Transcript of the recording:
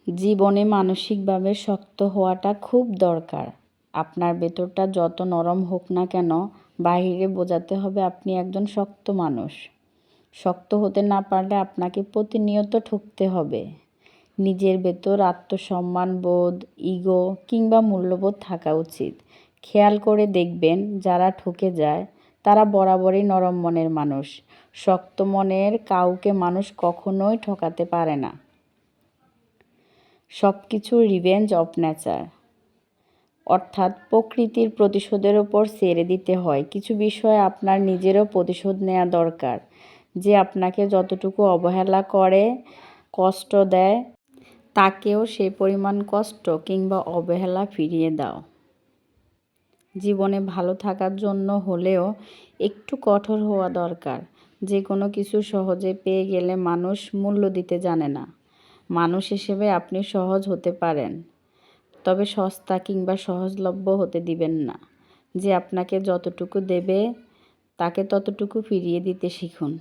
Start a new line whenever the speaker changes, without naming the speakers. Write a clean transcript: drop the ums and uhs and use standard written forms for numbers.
জীবনে মানসিকভাবে শক্ত হওয়াটা খুব দরকার। আপনার ভেতরটা যত নরম হোক না কেন, বাহিরে বোঝাতে হবে আপনি একজন শক্ত মানুষ। শক্ত হতে না পারলে আপনাকে প্রতিনিয়ত ঠকতে হবে। নিজের ভেতর আত্মসম্মান বোধ, ইগো কিংবা মূল্যবোধ থাকা উচিত। খেয়াল করে দেখবেন যারা ঠকে যায় তারা বরাবরই নরম মনের মানুষ। শক্ত মনের কাউকে মানুষ কখনোই ঠকাতে পারে না। সব কিছুর রিভেঞ্জ অফ নেচার, অর্থাৎ প্রকৃতির প্রতিশোধের ওপর ছেড়ে দিতে হয়। কিছু বিষয়ে আপনার নিজেরও প্রতিশোধ নেওয়া দরকার। যে আপনাকে যতটুকু অবহেলা করে, কষ্ট দেয়, তাকেও সেই পরিমাণ কষ্ট কিংবা অবহেলা ফিরিয়ে দাও। জীবনে ভালো থাকার জন্য হলেও একটু কঠোর হওয়া দরকার। যে কোনো কিছু সহজে পেয়ে গেলে মানুষ মূল্য দিতে জানে না। মানুষ হিসেবে আপনি সহজ হতে পারেন, তবে সস্তা কিংবা সহজলভ্য হতে দিবেন না। যে আপনাকে যতটুকু দেবে তাকে ততটুকু ফিরিয়ে দিতে শিখুন।